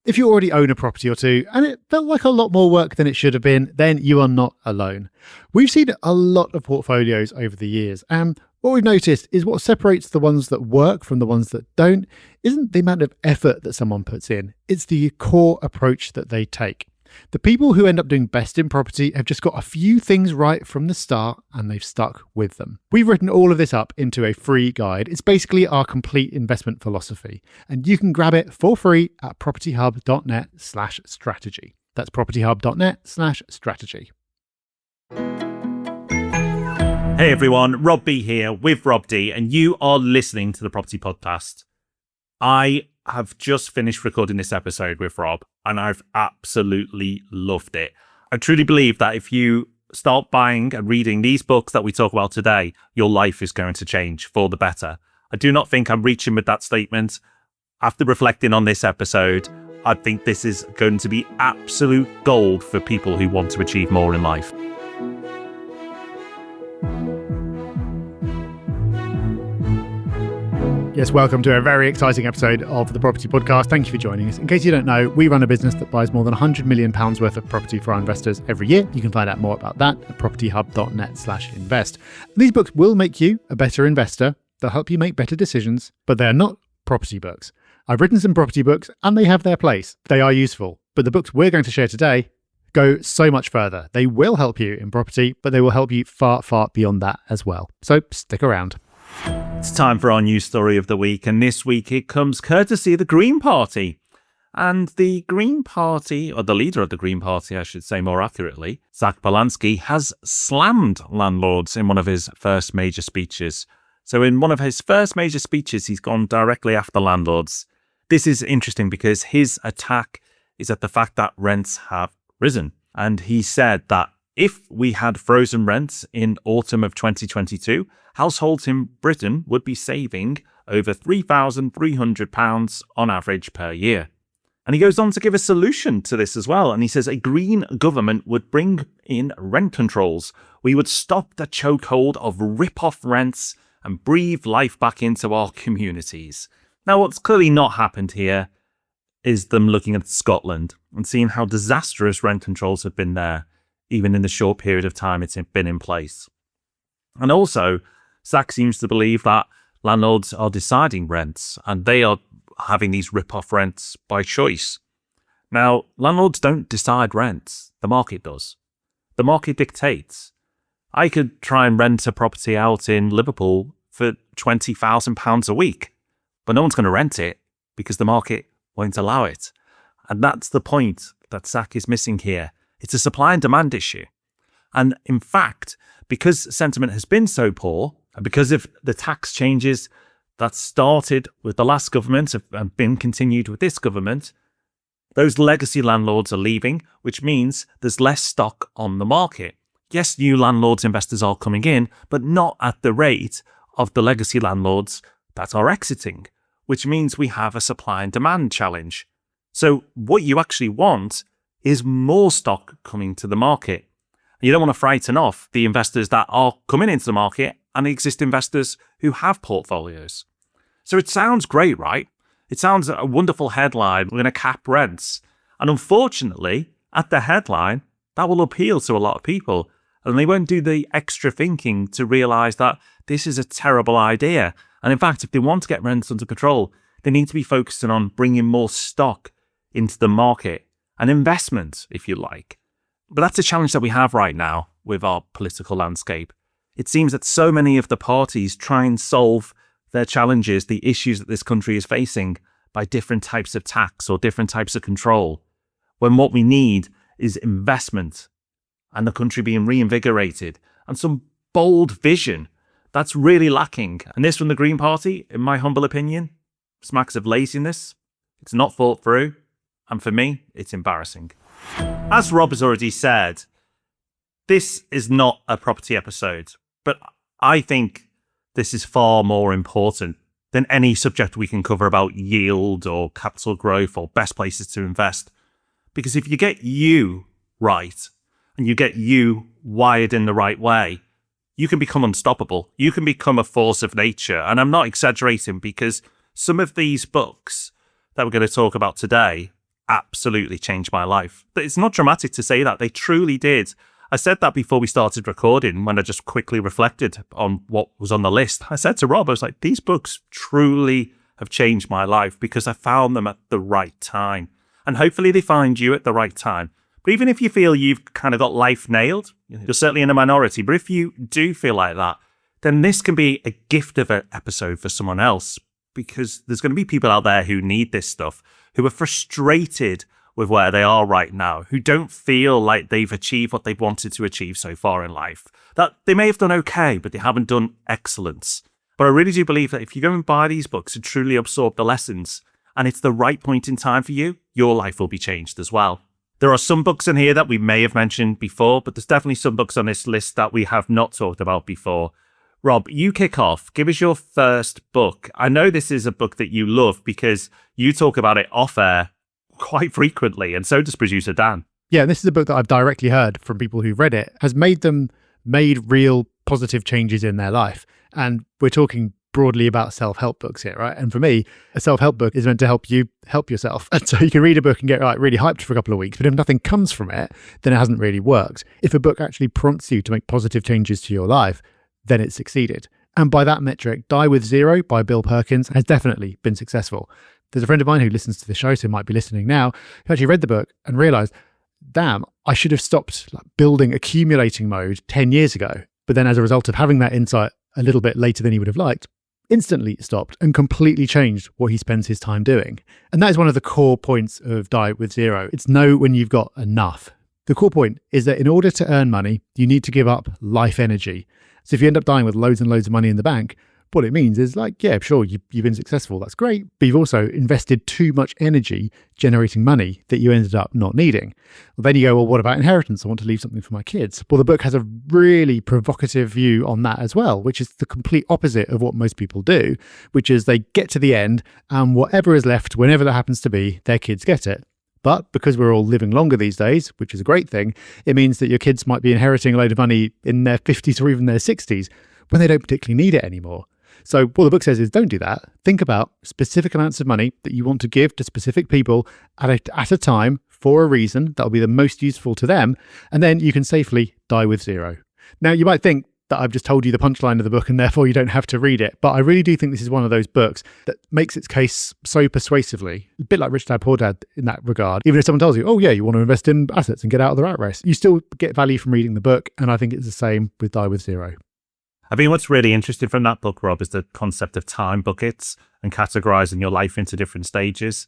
If you already own a property or two and it felt like a lot more work than it should have been, then you are not alone. We've seen a lot of portfolios over the years, and what we've noticed is what separates the ones that work from the ones that don't isn't the amount of effort that someone puts in, it's the core approach that they take. The people who end up doing best in property have just got a few things right from the start and they've stuck with them. We've written all of this up into a free guide. It's basically our complete investment philosophy, and you can grab it for free at propertyhub.net/strategy. That's propertyhub.net/strategy. Hey everyone, Rob B here with Rob D, and you are listening to the Property Podcast. I have just finished recording this episode with Rob, and I've absolutely loved it. I truly believe that if you start buying and reading these books that we talk about today, your life is going to change for the better. I do not think I'm reaching with that statement. After reflecting on this episode, I think this is going to be absolute gold for people who want to achieve more in life. Yes, welcome to a very exciting episode of the Property Podcast. Thank you for joining us. In case you don't know, we run a business that buys more than £100 million worth of property for our investors every year. You can find out more about that at propertyhub.net/invest. These books will make you a better investor. They'll help you make better decisions, but they're not property books. I've written some property books and they have their place. They are useful, but the books we're going to share today go so much further. They will help you in property, but they will help you far, far beyond that as well. So stick around. It's time for our news story of the week, and this week it comes courtesy of the Green Party. And the Green Party, or the leader of the Green Party, I should say more accurately, Zach Polanski, has slammed landlords in one of his first major speeches. So in one of his first major speeches, he's gone directly after landlords. This is interesting because his attack is at the fact that rents have risen. And he said that if we had frozen rents in autumn of 2022, households in Britain would be saving over £3,300 on average per year. And he goes on to give a solution to this as well. And he says a green government would bring in rent controls. We would stop the chokehold of rip-off rents and breathe life back into our communities. Now, what's clearly not happened here is them looking at Scotland and seeing how disastrous rent controls have been there, even in the short period of time it's been in place. And also, Zach seems to believe that landlords are deciding rents and they are having these rip-off rents by choice. Now, landlords don't decide rents. The market does. The market dictates. I could try and rent a property out in Liverpool for £20,000 a week, but no one's going to rent it because the market won't allow it. And that's the point that Zach is missing here. It's a supply and demand issue. And in fact, because sentiment has been so poor, and because of the tax changes that started with the last government and been continued with this government, those legacy landlords are leaving, which means there's less stock on the market. Yes, new landlords, investors are coming in, but not at the rate of the legacy landlords that are exiting, which means we have a supply and demand challenge. So what you actually want is more stock coming to the market. You don't want to frighten off the investors that are coming into the market and the existing investors who have portfolios. So it sounds great, right? It sounds a wonderful headline. We're going to cap rents. And unfortunately, at the headline, that will appeal to a lot of people. And they won't do the extra thinking to realize that this is a terrible idea. And in fact, if they want to get rents under control, they need to be focusing on bringing more stock into the market, an investment, if you like. But that's a challenge that we have right now with our political landscape. It seems that so many of the parties try and solve their challenges, the issues that this country is facing, by different types of tax or different types of control, when what we need is investment and the country being reinvigorated and some bold vision that's really lacking. And this from the Green Party, in my humble opinion, smacks of laziness. It's not thought through. And for me, it's embarrassing. As Rob has already said, this is not a property episode, but I think this is far more important than any subject we can cover about yield or capital growth or best places to invest. Because if you get you right and you get you wired in the right way, you can become unstoppable. You can become a force of nature. And I'm not exaggerating, because some of these books that we're going to talk about today absolutely changed my life. But it's not dramatic to say that. They truly did. I said that before we started recording when I just quickly reflected on what was on the list. I said to Rob, I was like, these books truly have changed my life because I found them at the right time. And hopefully they find you at the right time. But even if you feel you've kind of got life nailed, you're certainly in a minority. But if you do feel like that, then this can be a gift of an episode for someone else, because there's going to be people out there who need this stuff, who are frustrated with where they are right now, who don't feel like they've achieved what they've wanted to achieve so far in life. That they may have done okay, but they haven't done excellence. But I really do believe that if you go and buy these books and truly absorb the lessons, and it's the right point in time for you, your life will be changed as well. There are some books in here that we may have mentioned before, but there's definitely some books on this list that we have not talked about before. Rob, you kick off. Give us your first book. I know this is a book that you love because you talk about it off air quite frequently, and so does producer Dan. Yeah, this is a book that I've directly heard from people who've read it, has made real positive changes in their life. And we're talking broadly about self-help books here, right? And for me, a self-help book is meant to help you help yourself. And so you can read a book and get really hyped for a couple of weeks, but if nothing comes from it, then it hasn't really worked. If a book actually prompts you to make positive changes to your life, then it's succeeded. And by that metric, Die With Zero by Bill Perkins has definitely been successful. There's a friend of mine who listens to the show, so might be listening now, who actually read the book and realized, damn, I should have stopped building accumulating mode 10 years ago. But then as a result of having that insight a little bit later than he would have liked, instantly stopped and completely changed what he spends his time doing. And that is one of the core points of Die With Zero. It's know when you've got enough. The core point is that in order to earn money, you need to give up life energy. So if you end up dying with loads and loads of money in the bank, what it means is yeah, sure, you've been successful. That's great. But you've also invested too much energy generating money that you ended up not needing. Well, then you go, well, what about inheritance? I want to leave something for my kids. Well, the book has a really provocative view on that as well, which is the complete opposite of what most people do, which is they get to the end and whatever is left, whenever that happens to be, their kids get it. But because we're all living longer these days, which is a great thing, it means that your kids might be inheriting a load of money in their 50s or even their 60s when they don't particularly need it anymore. So what the book says is don't do that. Think about specific amounts of money that you want to give to specific people at a time for a reason that will be the most useful to them. And then you can safely die with zero. Now, you might think that I've just told you the punchline of the book and therefore you don't have to read it. But I really do think this is one of those books that makes its case so persuasively, a bit like Rich Dad Poor Dad in that regard. Even if someone tells you, oh yeah, you want to invest in assets and get out of the rat race, you still get value from reading the book. And I think it's the same with Die With Zero. I think what's really interesting from that book, Rob, is the concept of time buckets and categorizing your life into different stages.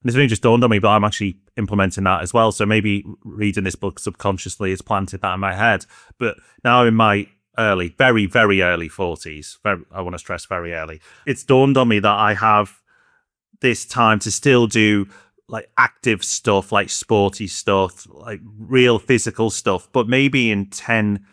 And it's only just dawned on me, but I'm actually implementing that as well. So maybe reading this book subconsciously has planted that in my head. But now in my very, very early 40s, I want to stress very early, it's dawned on me that I have this time to still do like active stuff, like sporty stuff, like real physical stuff. But maybe in 10,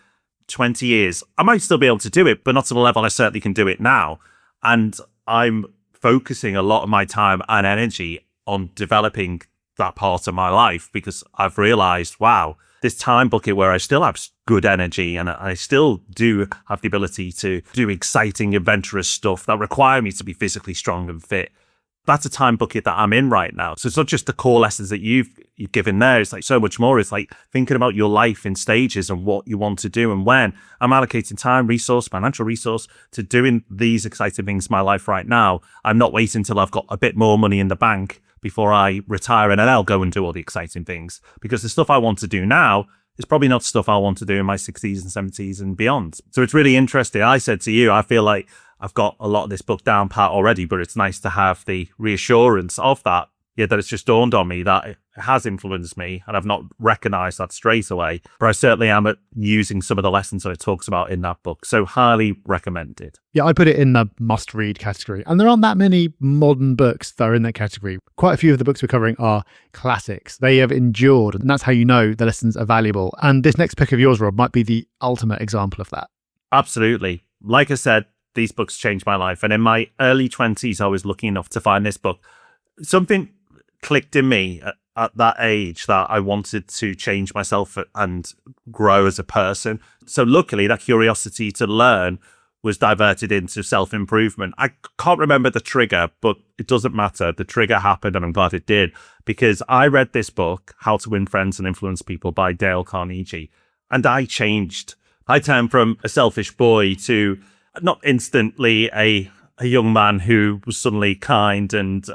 20 years, I might still be able to do it, but not to the level I certainly can do it now. And I'm focusing a lot of my time and energy on developing that part of my life because I've realized, wow, this time bucket where I still have good energy and I still do have the ability to do exciting, adventurous stuff that require me to be physically strong and fit. That's a time bucket that I'm in right now. So it's not just the core lessons that you've given there. It's like so much more. It's like thinking about your life in stages and what you want to do and when. I'm allocating time, resource, financial resource to doing these exciting things in my life right now. I'm not waiting until I've got a bit more money in the bank before I retire and then I'll go and do all the exciting things. Because the stuff I want to do now is probably not stuff I want to do in my 60s and 70s and beyond. So it's really interesting. I said to you, I feel like I've got a lot of this book down pat already, but it's nice to have the reassurance of that. Yeah, that it's just dawned on me that it has influenced me and I've not recognized that straight away. But I certainly am using some of the lessons that it talks about in that book. So highly recommended. Yeah, I put it in the must-read category. And there aren't that many modern books that are in that category. Quite a few of the books we're covering are classics. They have endured, and that's how you know the lessons are valuable. And this next pick of yours, Rob, might be the ultimate example of that. Absolutely. Like I said, these books changed my life. And in my early 20s, I was lucky enough to find this book. Something clicked in me at that age that I wanted to change myself and grow as a person. So luckily, that curiosity to learn was diverted into self-improvement. I can't remember the trigger, but it doesn't matter. The trigger happened, and I'm glad it did, because I read this book, How to Win Friends and Influence People by Dale Carnegie, and I changed. I turned from a selfish boy to not instantly a young man who was suddenly kind and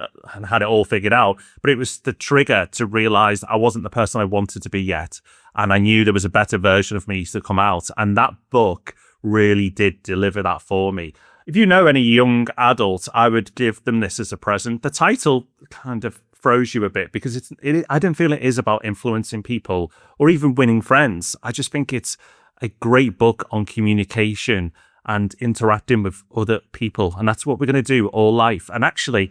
had it all figured out, but it was the trigger to realize I wasn't the person I wanted to be yet. And I knew there was a better version of me to come out. And that book really did deliver that for me. If you know any young adults, I would give them this as a present. The title kind of throws you a bit because I don't feel it is about influencing people or even winning friends. I just think it's a great book on communication and interacting with other people. And that's what we're going to do all life. And actually,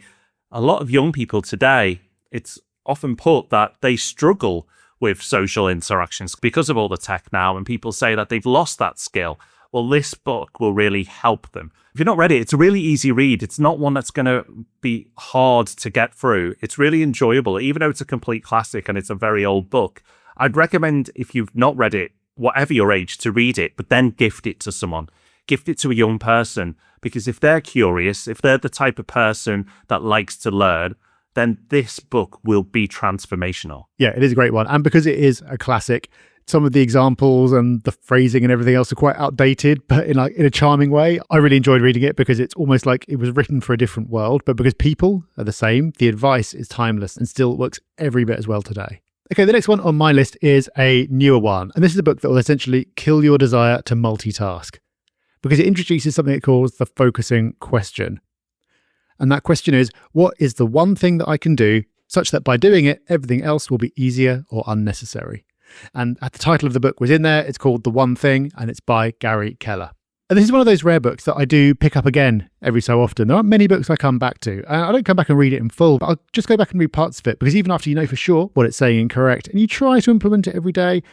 a lot of young people today, it's often put that they struggle with social interactions because of all the tech now. And people say that they've lost that skill. Well, this book will really help them. If you're not ready, it's a really easy read. It's not one that's going to be hard to get through. It's really enjoyable, even though it's a complete classic and it's a very old book. I'd recommend, if you've not read it, whatever your age, to read it, but then gift it to someone. Gift it to a young person, because if they're curious, if they're the type of person that likes to learn, then this book will be transformational. Yeah, it is a great one. And because it is a classic, some of the examples and the phrasing and everything else are quite outdated, but in a charming way. I really enjoyed reading it because it's almost like it was written for a different world, but because people are the same, the advice is timeless and still works every bit as well today. Okay, the next one on my list is a newer one. And this is a book that will essentially kill your desire to multitask, because it introduces something it calls the focusing question. And that question is, what is the one thing that I can do such that by doing it, everything else will be easier or unnecessary? And the title of the book was in there. It's called The One Thing, and it's by Gary Keller. And this is one of those rare books that I do pick up again every so often. There aren't many books I come back to. I don't come back and read it in full, but I'll just go back and read parts of it, because even after you know for sure what it's saying incorrect and you try to implement it every day,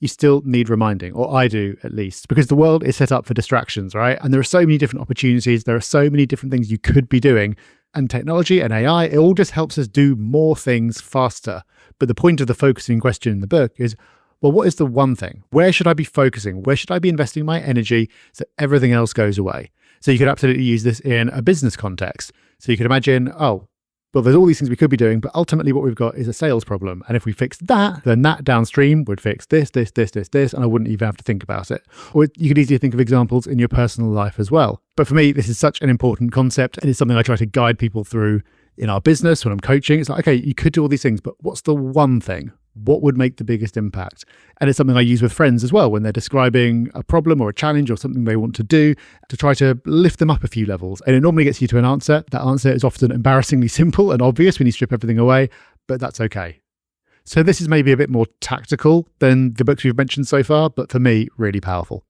you still need reminding, or I do at least, because the world is set up for distractions, right? And there are so many different opportunities. There are so many different things you could be doing. And technology and AI, it all just helps us do more things faster. But the point of the focusing question in the book is, well, what is the one thing? Where should I be focusing? Where should I be investing my energy so everything else goes away? So you could absolutely use this in a business context. So you could imagine, oh, well, there's all these things we could be doing, but ultimately what we've got is a sales problem. And if we fix that, then that downstream would fix this, and I wouldn't even have to think about it. Or you could easily think of examples in your personal life as well. But for me, this is such an important concept, and it's something I try to guide people through in our business when I'm coaching. It's like, okay, you could do all these things, but what's the one thing? What would make the biggest impact? And it's something I use with friends as well when they're describing a problem or a challenge or something they want to do, to try to lift them up a few levels. And it normally gets you to an answer. That answer is often embarrassingly simple and obvious when you strip everything away, but that's okay. So this is maybe a bit more tactical than the books we've mentioned so far, but for me, really powerful.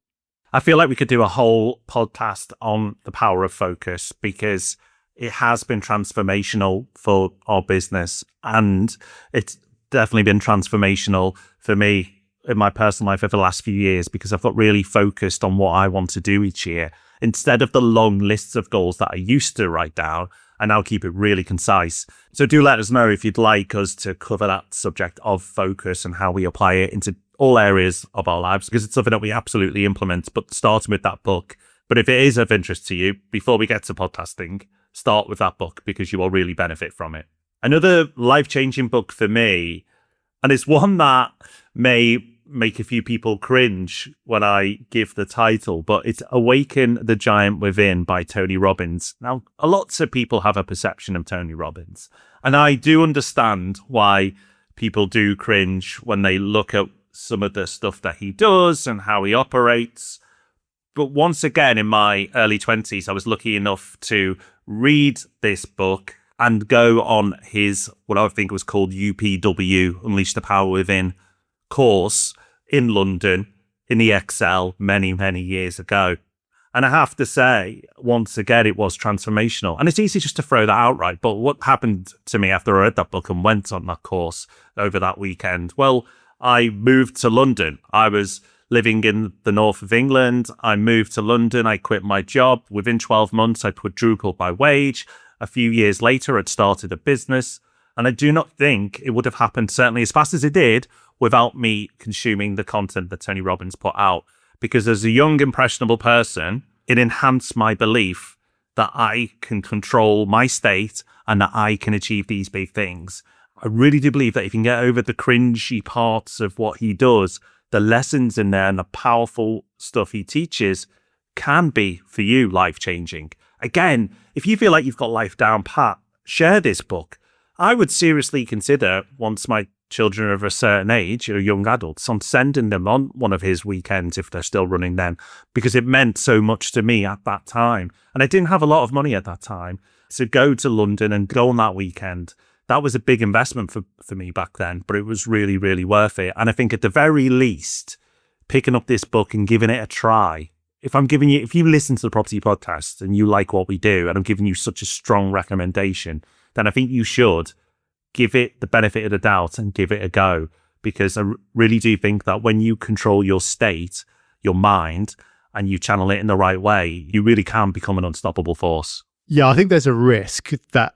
I feel like we could do a whole podcast on the power of focus, because it has been transformational for our business, and it's definitely been transformational for me in my personal life over the last few years, because I've got really focused on what I want to do each year. Instead of the long lists of goals that I used to write down, I now keep it really concise. So do let us know if you'd like us to cover that subject of focus and how we apply it into all areas of our lives, because it's something that we absolutely implement, but starting with that book. But if it is of interest to you, before we get to podcasting, start with that book, because you will really benefit from it. Another life-changing book for me, and it's one that may make a few people cringe when I give the title, but it's Awaken the Giant Within by Tony Robbins. Now, lots of people have a perception of Tony Robbins, and I do understand why people do cringe when they look at some of the stuff that he does and how he operates. But once again, in my early 20s, I was lucky enough to read this book and go on his, what I think was called UPW, Unleash the Power Within course in London in the Excel many, many years ago. And I have to say, once again, it was transformational. And it's easy just to throw that out, right? But what happened to me after I read that book and went on that course over that weekend? Well, I moved to London. I was living in the north of England. I moved to London. I quit my job. Within 12 months, I quadrupled my wage. A few years later, I'd started a business. And I do not think it would have happened, certainly as fast as it did, without me consuming the content that Tony Robbins put out. Because as a young, impressionable person, it enhanced my belief that I can control my state and that I can achieve these big things. I really do believe that if you can get over the cringy parts of what he does, the lessons in there and the powerful stuff he teaches can be, for you, life-changing. Again, if you feel like you've got life down pat, share this book. I would seriously consider, once my children are of a certain age, young adults, on sending them on one of his weekends if they're still running them, because it meant so much to me at that time. And I didn't have a lot of money at that time. So go to London and go on that weekend. That was a big investment for me back then, but it was really, really worth it. And I think at the very least, picking up this book and giving it a try. If you listen to the Property Podcast and you like what we do, and I'm giving you such a strong recommendation, then I think you should give it the benefit of the doubt and give it a go. Because I really do think that when you control your state, your mind, and you channel it in the right way, you really can become an unstoppable force. Yeah, I think there's a risk that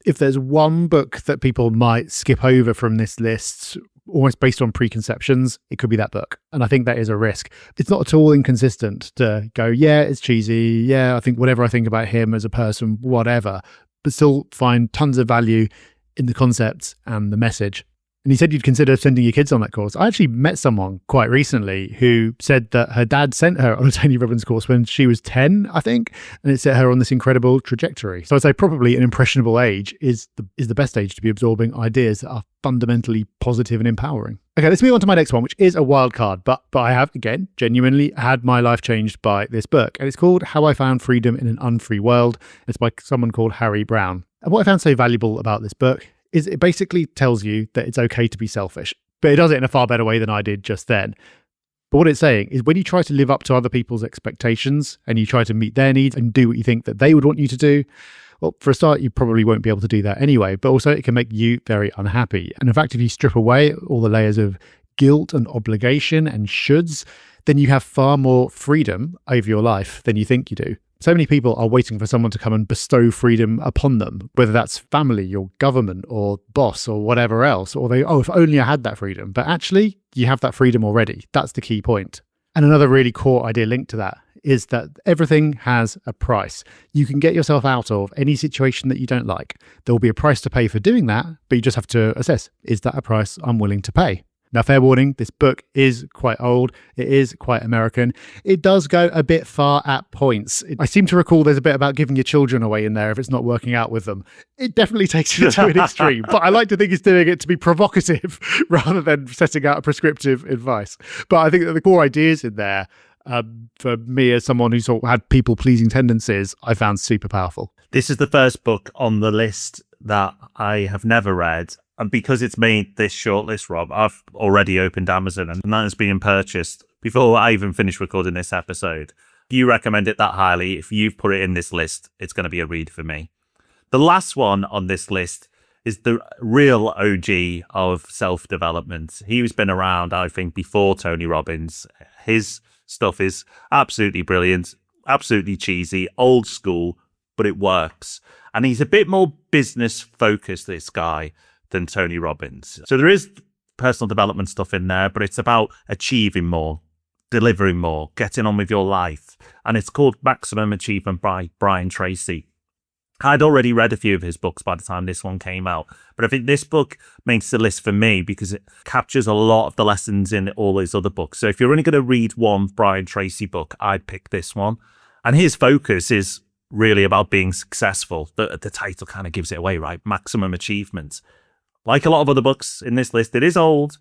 if there's one book that people might skip over from this list, almost based on preconceptions, it could be that book. And I think that is a risk. It's not at all inconsistent to go, yeah, it's cheesy. Yeah, I think whatever I think about him as a person, whatever, but still find tons of value in the concepts and the message. And you said you'd consider sending your kids on that course. I actually met someone quite recently who said that her dad sent her on a Tony Robbins course when she was 10, I think, and it set her on this incredible trajectory. So I'd say probably an impressionable age is the best age to be absorbing ideas that are fundamentally positive and empowering. Okay, let's move on to my next one, which is a wild card, but I have, again, genuinely had my life changed by this book. And it's called How I Found Freedom in an Unfree World. It's by someone called Harry Brown. And what I found so valuable about this book is it basically tells you that it's okay to be selfish, but it does it in a far better way than I did just then. But what it's saying is when you try to live up to other people's expectations and you try to meet their needs and do what you think that they would want you to do, well, for a start, you probably won't be able to do that anyway, but also it can make you very unhappy. And in fact, if you strip away all the layers of guilt and obligation and shoulds, then you have far more freedom over your life than you think you do. So many people are waiting for someone to come and bestow freedom upon them, whether that's family, your government, or boss, or whatever else, or if only I had that freedom. But actually, you have that freedom already. That's the key point. And another really core idea linked to that is that everything has a price. You can get yourself out of any situation that you don't like. There will be a price to pay for doing that, but you just have to assess, is that a price I'm willing to pay? Now, fair warning, this book is quite old. It is quite American. It does go a bit far at points. I seem to recall there's a bit about giving your children away in there if it's not working out with them. It definitely takes it to an extreme, but I like to think it's doing it to be provocative rather than setting out a prescriptive advice. But I think that the core ideas in there, for me as someone who sort of had people-pleasing tendencies, I found super powerful. This is the first book on the list that I have never read. And because it's made this shortlist, Rob, I've already opened Amazon and that is being purchased before I even finish recording this episode. If you recommend it that highly, if you've put it in this list, it's going to be a read for me. The last one on this list is the real OG of self-development. He's been around, I think, before Tony Robbins. His stuff is absolutely brilliant, absolutely cheesy, old school, but it works. And he's a bit more business focused, this guy, than Tony Robbins. So there is personal development stuff in there, but it's about achieving more, delivering more, getting on with your life. And it's called Maximum Achievement by Brian Tracy. I'd already read a few of his books by the time this one came out, but I think this book makes the list for me because it captures a lot of the lessons in all his other books. So if you're only going to read one Brian Tracy book, I'd pick this one. And his focus is really about being successful. The title kind of gives it away, right? Maximum Achievement. Like a lot of other books in this list, it is old,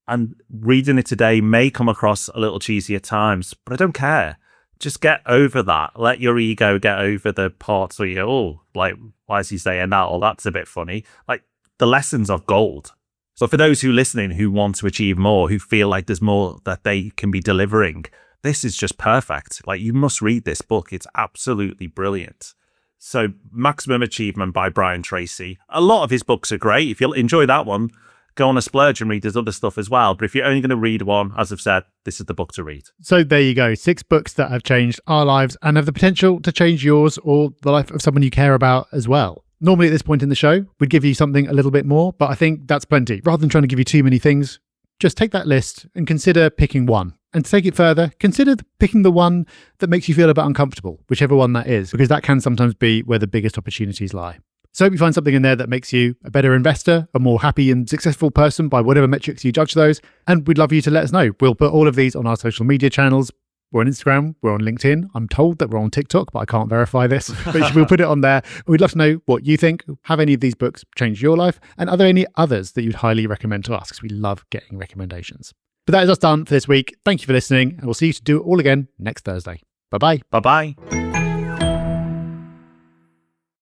and reading it today may come across a little cheesy at times, but I don't care. Just get over that. Let your ego get over the parts where you go, oh, like, why is he saying that? Or that's a bit funny. Like, the lessons are gold. So for those who are listening who want to achieve more, who feel like there's more that they can be delivering, this is just perfect. Like, you must read this book. It's absolutely brilliant. So Maximum Achievement by Brian Tracy. A lot of his books are great. If you'll enjoy that one, go on a splurge and read his other stuff as well. But if you're only going to read one, as I've said, this is the book to read. So there you go. 6 books that have changed our lives and have the potential to change yours or the life of someone you care about as well. Normally at this point in the show, we'd give you something a little bit more, but I think that's plenty. Rather than trying to give you too many things, just take that list and consider picking one. And to take it further, consider picking the one that makes you feel a bit uncomfortable, whichever one that is, because that can sometimes be where the biggest opportunities lie. So hope you find something in there that makes you a better investor, a more happy and successful person by whatever metrics you judge those. And we'd love you to let us know. We'll put all of these on our social media channels. We're on Instagram, we're on LinkedIn. I'm told that we're on TikTok, but I can't verify this. But we'll put it on there. We'd love to know what you think. Have any of these books changed your life? And are there any others that you'd highly recommend to us? Because we love getting recommendations. But that is us done for this week. Thank you for listening, and we'll see you to do it all again next Thursday. Bye-bye. Bye-bye.